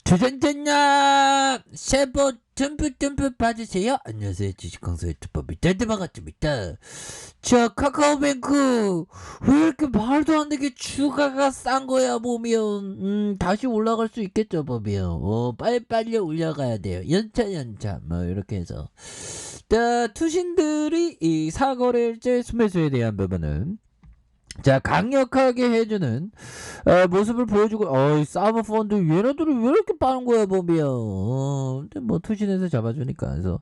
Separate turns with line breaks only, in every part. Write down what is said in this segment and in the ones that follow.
주전전남 세보 듬뿍듬뿍 받으세요. 안녕하세요. 주식강사 유튜버 밑달들 반갑습니다. 자, 카카오뱅크 왜 이렇게 말도 안 되게 주가가 싼 거야 보면 다시 올라갈 수 있겠죠 보면 빨리빨리 올라가야 돼요. 연차 뭐 이렇게 해서 자, 투신들이 이 사거래일제 순매수에 대한 부분은 자, 강력하게 해주는 모습을 보여주고, 사모펀드 얘네들이 왜 이렇게 빠른 거야 보면 근데 뭐 투신해서 잡아주니까. 그래서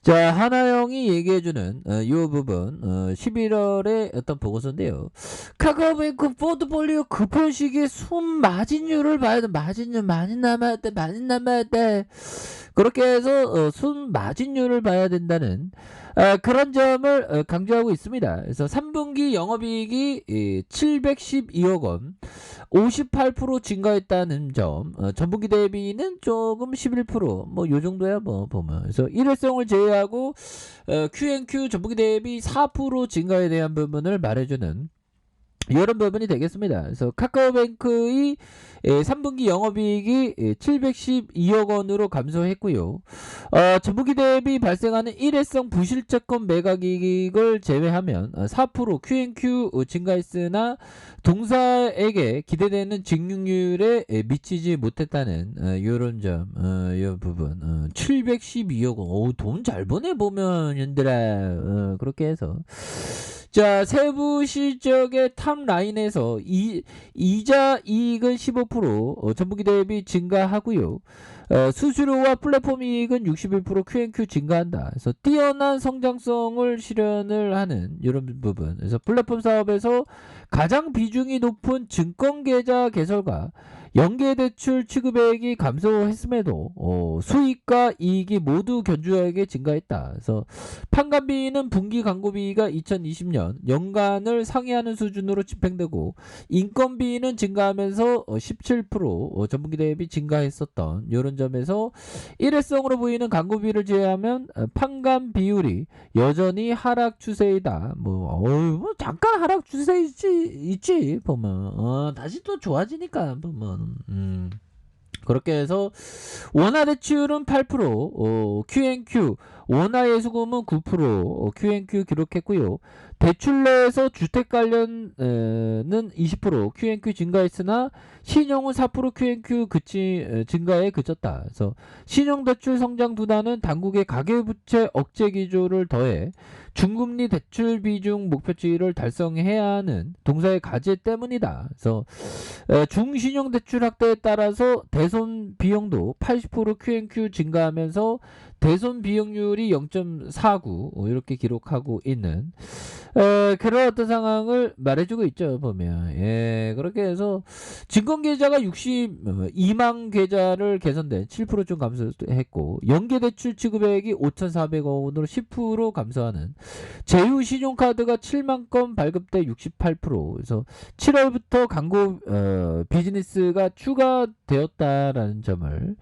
자, 하나영이 얘기해주는 이 부분 11월에 어떤 보고서인데요. 카카오뱅크 포트폴리오 쿠폰 시기에 순 마진율을 봐야 돼. 마진율 많이 남아야 돼. 그렇게 해서 순 마진율을 봐야 된다는 그런 점을 강조하고 있습니다. 그래서 3분기 영업이익이 712억 원, 58% 증가했다는 점, 전분기 대비는 조금 11%, 요 정도야 보면. 그래서 일회성을 제외하고 Q&Q 전분기 대비 4% 증가에 대한 부분을 말해주는 이런 부분이 되겠습니다. 그래서 카카오뱅크의 3분기 영업이익이 712억 원으로 감소했고요. 전분기 대비 발생하는 일회성 부실채권 매각이익을 제외하면 4% Q&Q 증가했으나 동사에게 기대되는 증류율에 미치지 못했다는 이런 점, 이 부분 712억 원, 돈 잘 버네 보면 얘들아. 그렇게 해서 자, 세부 실적의 탑라인에서 이자 이익은 15% 전분기 대비 증가하고요. 수수료와 플랫폼 이익은 61% Q&Q 증가한다. 그래서 뛰어난 성장성을 실현을 하는 이런 부분. 그래서 플랫폼 사업에서 가장 비중이 높은 증권 계좌 개설과 연계대출 취급액이 감소했음에도 수익과 이익이 모두 견주하게 증가했다. 그래서 판관비는 분기 광고비가 2020년 연간을 상회하는 수준으로 집행되고 인건비는 증가하면서 17% 전분기 대비 증가했었던 이런 점에서 일회성으로 보이는 광고비를 제외하면 판관 비율이 여전히 하락 추세이다. 뭐 잠깐 하락 추세 있지 보면 다시 또 좋아지니까 보면 그렇게 해서 원화 대출은 8%, Q&Q 원화 예수금은 9% Q&Q 기록했고요. 대출 내에서 주택 관련은 20% Q&Q 증가했으나 신용은 4% Q&Q 증가에 그쳤다. 그래서 신용대출 성장 둔화는 당국의 가계부채 억제 기조를 더해 중금리 대출 비중 목표치를 달성해야 하는 동사의 과제 때문이다. 그래서 중신용 대출 확대에 따라서 대손 비용도 80% Q&Q 증가하면서 대손 비용률이 0.49 이렇게 기록하고 있는 그런 어떤 상황을 말해주고 있죠 보면. 그렇게 해서 증권 계좌가 62만 계좌를 개선된 7%좀 감소했고 연계대출 취급액이 5,400억 원으로 10% 감소하는 제휴 신용카드가 7만 건 발급돼 68%. 그래서 7월부터 광고 비즈니스가 추가되었다라는 점을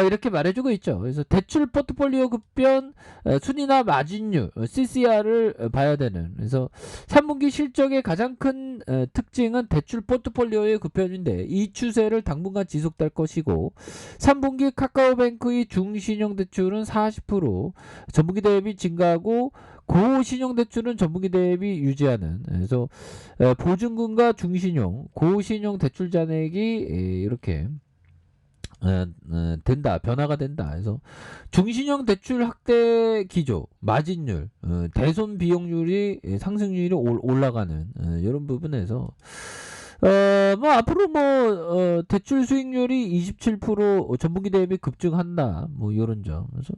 이렇게 말해주고 있죠. 그래서 대출 포트폴리오 급변 순이나 마진율 CCR을 봐야 되는. 그래서 3분기 실적의 가장 큰 특징은 대출 포트폴리오의 급변인데 이 추세를 당분간 지속될 것이고 3분기 카카오뱅크의 중신용대출은 40% 전분기 대비 증가하고 고신용대출은 전분기 대비 유지하는. 그래서 보증금과 중신용 고신용 대출 잔액이 이렇게 변화가 된다. 그래서 중신용 대출 확대 기조, 마진율, 대손 비용률이 상승률이 올라가는 이런 부분에서 앞으로 대출 수익률이 27% 전분기 대비 급증한다. 이런 점. 그래서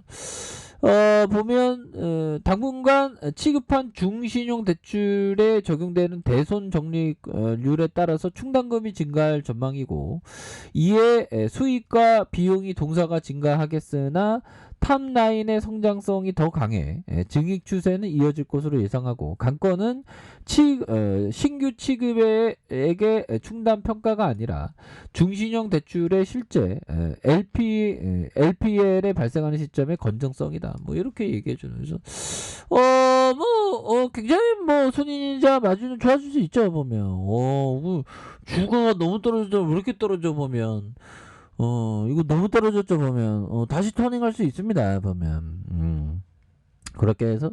보면 당분간 취급한 중신용 대출에 적용되는 대손 적립률에 따라서 충당금이 증가할 전망이고 이에 수익과 비용이 동사가 증가하겠으나 탑라인의 성장성이 더 강해 증액 추세는 이어질 것으로 예상하고 관건은 신규 취급액의 충당 평가가 아니라 중신용 대출의 실제 LPL에 발생하는 시점의 건정성이다. 이렇게 얘기해주는. 그래서 굉장히 손익이자 마진은 좋아질 수 있죠 보면. 주가가 너무 떨어져. 왜 이렇게 떨어져 보면 이거 너무 떨어졌죠, 보면. 다시 토닝할 수 있습니다, 보면. 그렇게 해서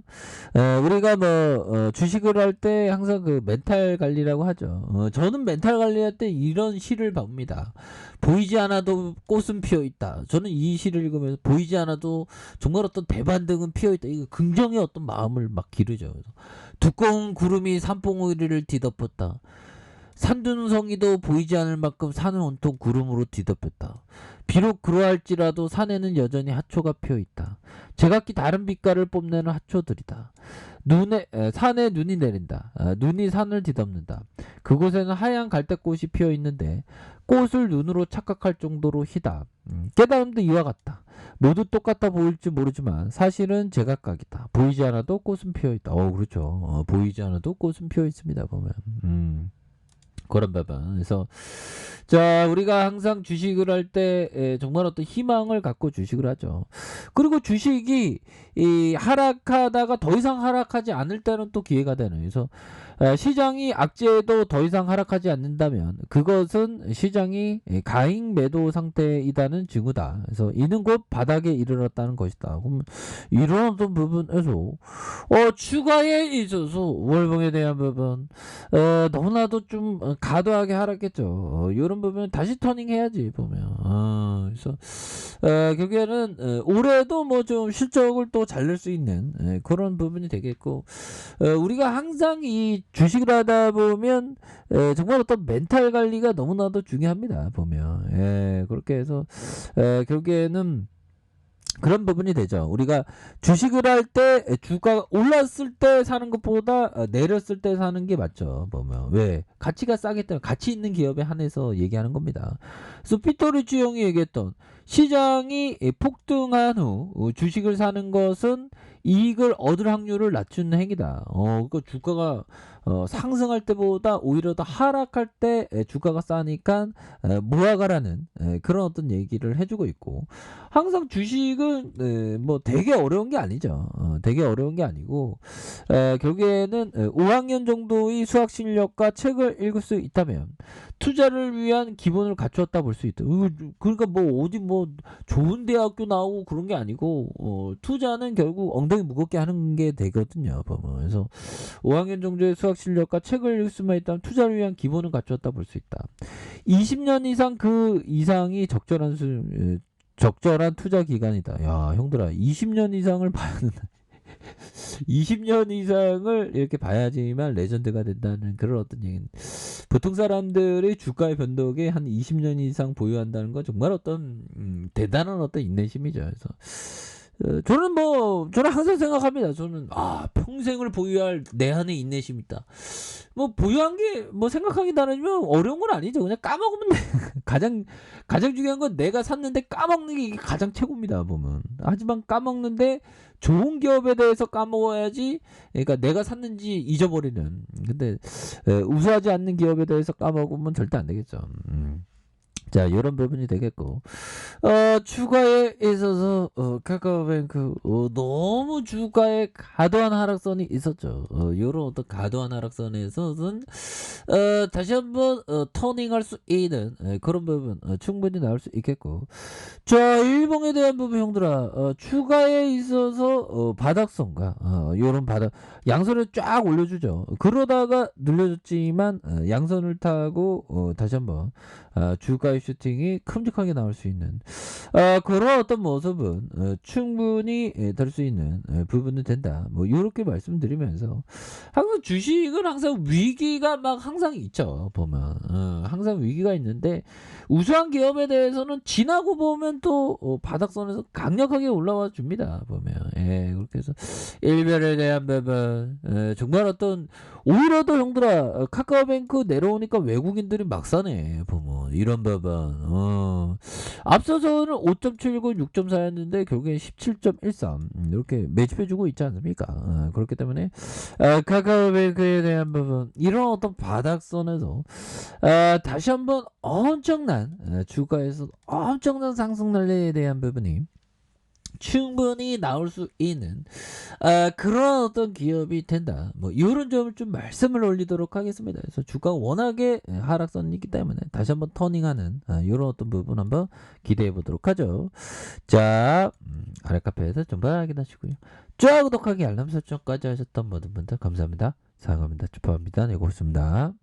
우리가 뭐 주식을 할 때 항상 그 멘탈 관리라고 하죠. 저는 멘탈 관리할 때 이런 시를 봅니다. 보이지 않아도 꽃은 피어 있다. 저는 이 시를 읽으면서 보이지 않아도 정말 어떤 대반등은 피어 있다. 이거 긍정의 어떤 마음을 막 기르죠. 그래서 두꺼운 구름이 산봉우리를 뒤덮었다. 산둔성이도 보이지 않을 만큼 산은 온통 구름으로 뒤덮였다. 비록 그러할지라도 산에는 여전히 하초가 피어있다. 제각기 다른 빛깔을 뽐내는 하초들이다. 산에 눈이 내린다. 눈이 산을 뒤덮는다. 그곳에는 하얀 갈대꽃이 피어있는데 꽃을 눈으로 착각할 정도로 희다. 깨달음도 이와 같다. 모두 똑같아 보일지 모르지만 사실은 제각각이다. 보이지 않아도 꽃은 피어있다. 그렇죠. 보이지 않아도 꽃은 피어있습니다. 보면. 그런 부분. 그래서 자, 우리가 항상 주식을 할 때 정말 어떤 희망을 갖고 주식을 하죠. 그리고 주식이 하락하다가 더 이상 하락하지 않을 때는 또 기회가 되는. 그래서 시장이 악재도 더 이상 하락하지 않는다면 그것은 시장이 가잉 매도 상태이다는 징후다. 그래서 이는 곧 바닥에 이르렀다는 것이다. 그럼 이런 어떤 부분에서 추가에 있어서 월봉에 대한 부분 너무나도 좀 과도하게 하락했죠. 이런 부분 다시 터닝 해야지 보면. 그래서 결국에는 올해도 뭐 좀 실적을 또 잘 낼 수 있는 그런 부분이 되겠고, 우리가 항상 이 주식을 하다 보면 정말 어떤 멘탈 관리가 너무나도 중요합니다. 보면 그렇게 해서 결국에는 그런 부분이 되죠. 우리가 주식을 할 때 주가가 올랐을 때 사는 것보다 내렸을 때 사는 게 맞죠. 보면 왜? 가치가 싸기 때문에 가치 있는 기업에 한해서 얘기하는 겁니다. 그래서 피터 리치 형이 얘기했던 시장이 폭등한 후 주식을 사는 것은 이익을 얻을 확률을 낮추는 행위다. 그 주가가 상승할 때보다 오히려 더 하락할 때 주가가 싸니까 모아가라는 그런 어떤 얘기를 해주고 있고, 항상 주식은 뭐 되게 어려운 게 아니죠. 되게 어려운 게 아니고 결국에는 5학년 정도의 수학 실력과 책을 읽을 수 있다면 투자를 위한 기본을 갖추었다 볼 수 있다. 그러니까 뭐 어디 뭐 좋은 대학교 나오고 그런 게 아니고 투자는 결국 엉덩이 무겁게 하는 게 되거든요. 보면. 그래서 5학년 정도의 수학 실력과 책을 읽을 수만 있다면 투자를 위한 기본을 갖추었다 볼 수 있다. 20년 이상 그 이상이 적절한 투자 기간이다. 야, 형들아, 20년 이상을 봐야 된다. 20년 이상을 이렇게 봐야지만 레전드가 된다는 그런 어떤 얘기는, 보통 사람들의 주가의 변동에 한 20년 이상 보유한다는 건 정말 어떤 대단한 어떤 인내심이죠. 그래서 저는 항상 생각합니다. 저는 평생을 보유할 내 안에 인내심이 있다. 뭐 보유한 게 뭐 생각하기 나름이면 어려운 건 아니죠. 그냥 까먹으면 돼. 가장 중요한 건 내가 샀는데 까먹는 게 이게 가장 최고입니다. 보면. 하지만 까먹는데 좋은 기업에 대해서 까먹어야지. 그러니까 내가 샀는지 잊어버리는. 근데 우수하지 않는 기업에 대해서 까먹으면 절대 안 되겠죠. 자, 이런 부분이 되겠고, 주가에 있어서 카카오뱅크 너무 주가에 과도한 하락선이 있었죠. 이런 어떤 과도한 하락선에서는 다시 한번 터닝할 수 있는 그런 부분 충분히 나올 수 있겠고, 자, 일봉에 대한 부분 형들아, 주가에 있어서 바닥선과 이런 바닥 양선을 쫙 올려주죠. 그러다가 늘려줬지만 양선을 타고 다시 한번 주가의 슈팅이 큼직하게 나올 수 있는 그런 어떤 모습은 충분히 될 수 있는 부분은 된다. 뭐 이렇게 말씀드리면서, 항상 주식은 항상 위기가 막 항상 있죠. 보면 항상 위기가 있는데 우수한 기업에 대해서는 지나고 보면 또 바닥선에서 강력하게 올라와 줍니다. 보면 그렇게 해서 일별에 대한 부분 정말 어떤, 오히려 더 형들아, 카카오뱅크 내려오니까 외국인들이 막 사네. 보면 이런 부분 앞서서는 5.79, 6.4였는데 결국엔 17.13 이렇게 매집해주고 있지 않습니까? 그렇기 때문에 카카오뱅크에 대한 부분, 이런 어떤 바닥선에서 다시 한번 엄청난 주가에서 엄청난 상승 난리에 대한 부분이 충분히 나올 수 있는 그런 어떤 기업이 된다. 뭐 요런 점을 좀 말씀을 올리도록 하겠습니다. 그래서 주가가 워낙에 하락선이기 때문에 다시 한번 터닝하는 요런 어떤 부분 한번 기대해 보도록 하죠. 자, 아래 카페에서 정보 확인하시고요. 좋아요, 구독하기, 알람 설정까지 하셨던 모든 분들 감사합니다. 사랑합니다. 축하합니다. 네, 고맙습니다.